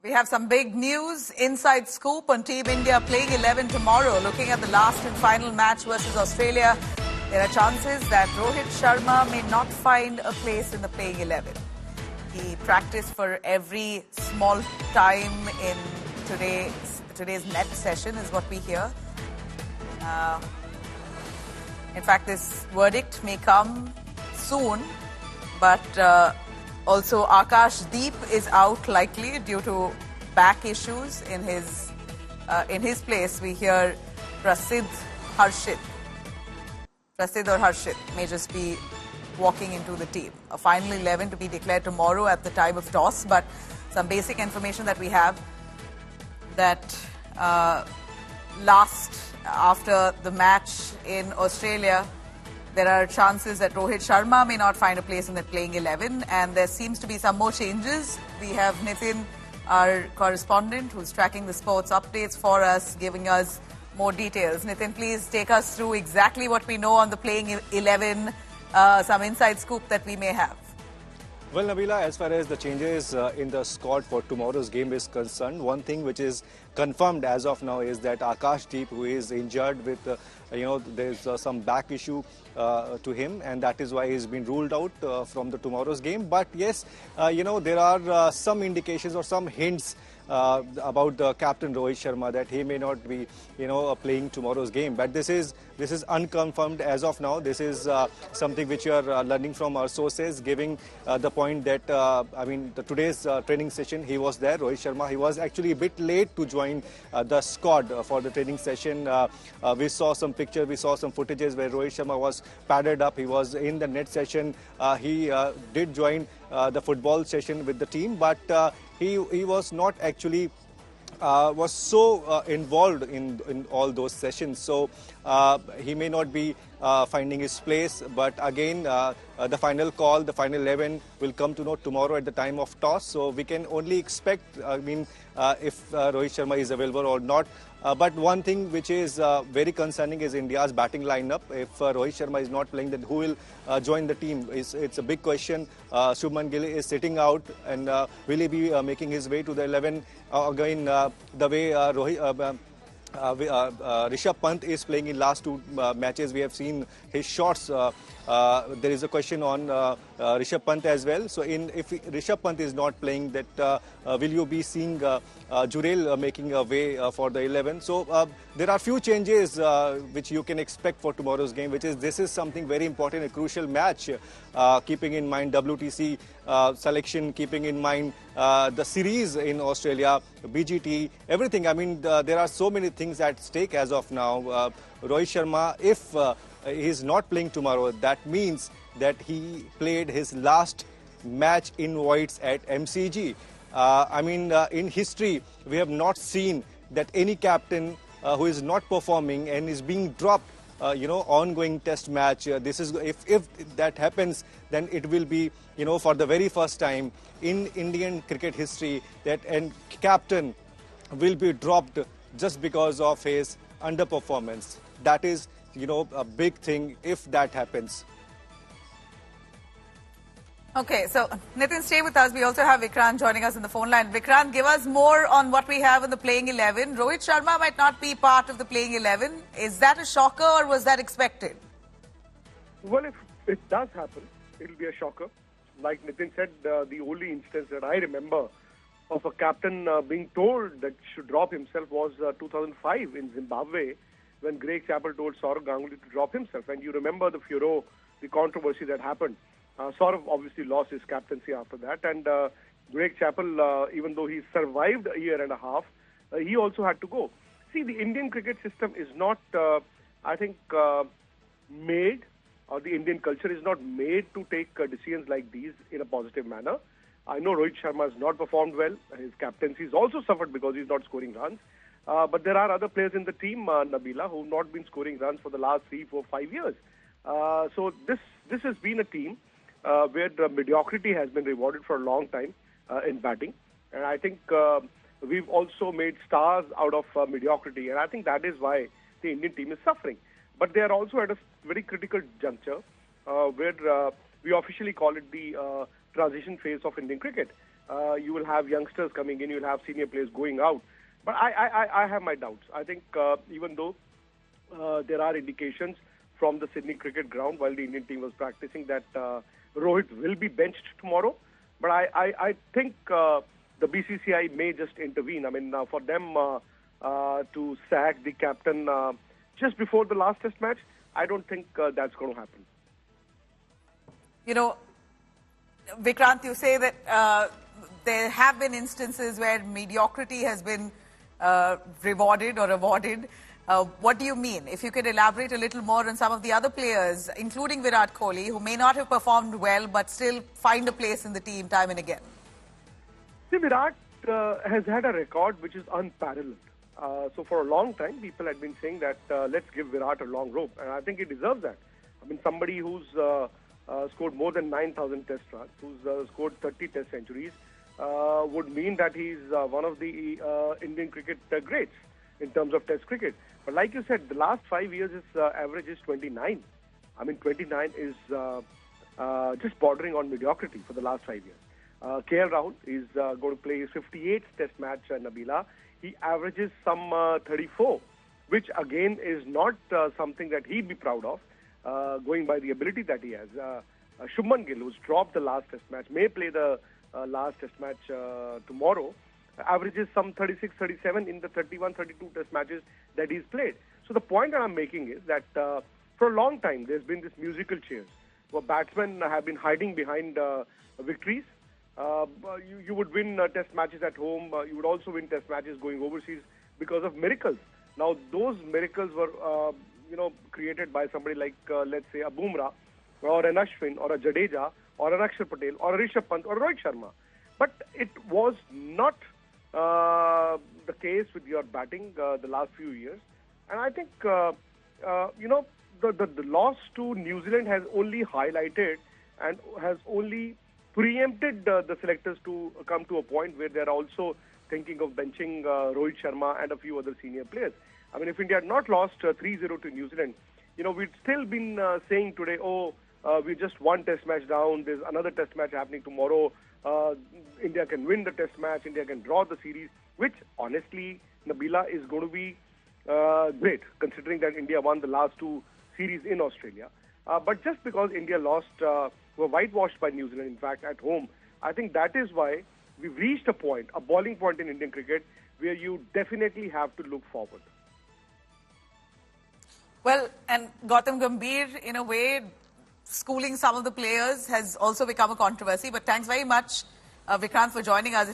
We have some big news. Inside scoop on Team India playing 11 tomorrow. Looking at the last and final match versus Australia, there are chances that Rohit Sharma may not find a place in the playing 11. He practiced for every small time in today's net session is what we hear. In fact, this verdict may come soon, but also Akash Deep is out likely due to back issues. In his place, we hear Prasidh or Harshit may just be walking into the team. A final 11 to be declared tomorrow at the time of toss, but some basic information that we have that after the match in Australia, there are chances that Rohit Sharma may not find a place in the playing 11, and there seems to be some more changes. We have Nitin, our correspondent, who's tracking the sports updates for us, giving us more details. Nitin, please take us through exactly what we know on the playing 11, some inside scoop that we may have. Well, Nabila, as far as the changes in the squad for tomorrow's game is concerned, one thing which is confirmed as of now is that Akash Deep, who is injured with, there's some back issue to him, and that is why he's been ruled out from the tomorrow's game. But yes, there are some indications or some hints about the captain Rohit Sharma that he may not be, playing tomorrow's game. But this is unconfirmed as of now. This is something which you are learning from our sources, giving the point that today's training session he was there. Rohit Sharma, he was actually a bit late to join the squad for the training session. We saw some pictures, we saw some footages where Rohit Sharma was padded up. He was in the net session. He did join the football session with the team, but he was not actually was so involved in all those sessions, so he may not be finding his place. But again, the final call, the final 11 will come to know tomorrow at the time of toss, so we can only expect, if Rohit Sharma is available or not. But one thing which is very concerning is India's batting lineup. If Rohit Sharma is not playing, then who will join the team? It's a big question. Shubman Gill is sitting out, and will he be making his way to the 11? Again, the way Rishabh Pant is playing in last two matches, we have seen his shots. There is a question on Rishabh Pant as well. So if Rishabh Pant is not playing, that will you be seeing Jurel making a way for the 11? So there are few changes which you can expect for tomorrow's game, this is something very important, a crucial match, keeping in mind WTC selection, keeping in mind the series in Australia, BGT, everything. There are so many things at stake as of now. Rohit Sharma, if he is not playing tomorrow, that means that he played his last match in whites at MCG. In history, we have not seen that any captain who is not performing and is being dropped, ongoing test match. This is if that happens, then it will be, for the very first time in Indian cricket history that a captain will be dropped just because of his underperformance. That is, a big thing if that happens. Okay, so Nitin, stay with us. We also have Vikrant joining us on the phone line. Vikrant, give us more on what we have in the playing 11. Rohit Sharma might not be part of the playing 11. Is that a shocker or was that expected? Well, if it does happen, it'll be a shocker. Like Nitin said, the only instance that I remember of a captain being told that he should drop himself was 2005 in Zimbabwe, when Greg Chappell told Sourav Ganguly to drop himself. And you remember the furor, the controversy that happened. Sourav obviously lost his captaincy after that, and Greg Chappell, even though he survived a year and a half, he also had to go. See, the Indian cricket system is not, made, or the Indian culture is not made to take decisions like these in a positive manner. I know Rohit Sharma has not performed well. His captaincy has also suffered because he's not scoring runs. But there are other players in the team, Nabila, who have not been scoring runs for the last 3, 4, 5 years. So this has been a team where the mediocrity has been rewarded for a long time in batting. And I think we've also made stars out of mediocrity. And I think that is why the Indian team is suffering. But they are also at a very critical juncture where we officially call it the transition phase of Indian cricket. You will have youngsters coming in. You'll have senior players going out. But I have my doubts. I think even though there are indications from the Sydney cricket ground while the Indian team was practicing that Rohit will be benched tomorrow. But I think the BCCI may just intervene. I mean, for them to sack the captain just before the last test match, I don't think that's going to happen. You know, Vikrant, you say that there have been instances where mediocrity has been rewarded or awarded. What do you mean? If you could elaborate a little more on some of the other players, including Virat Kohli, who may not have performed well but still find a place in the team time and again. See, Virat has had a record which is unparalleled. So for a long time, people had been saying that let's give Virat a long rope, and I think he deserves that. I mean, somebody who's scored more than 9,000 test runs, who's scored 30 test centuries, would mean that he's one of the Indian cricket greats in terms of test cricket. But like you said, the last 5 years, his average is 29. I mean, 29 is just bordering on mediocrity for the last 5 years. KL Rahul is going to play his 58th test match, Nabila. He averages some 34, which again is not something that he'd be proud of, going by the ability that he has. Shubman Gill, who's dropped the last test match, may play the last test match tomorrow, averages some 36, 37 in the 31, 32 test matches that he's played. So the point that I'm making is that for a long time, there's been this musical chairs where batsmen have been hiding behind victories. You would win test matches at home. You would also win test matches going overseas because of miracles. Now, those miracles were, created by somebody like, let's say, a Bumrah or an Ashwin or a Jadeja or an Akshar Patel or a Rishabh Pant or a Rohit Sharma. But it was not the case with your batting the last few years. And I think, the loss to New Zealand has only highlighted and has only preempted the selectors to come to a point where they're also thinking of benching Rohit Sharma and a few other senior players. I mean, if India had not lost 3-0 to New Zealand, we'd still been saying today, we're just one test match down, there's another test match happening tomorrow, India can win the test match, India can draw the series, which honestly, Nabila, is going to be great, considering that India won the last two series in Australia. But just because India lost, were whitewashed by New Zealand, in fact, at home, I think that is why we've reached a point, a boiling point in Indian cricket, where you definitely have to look forward. Well, and Gautam Gambhir, in a way, schooling some of the players has also become a controversy. But thanks very much, Vikrant, for joining us.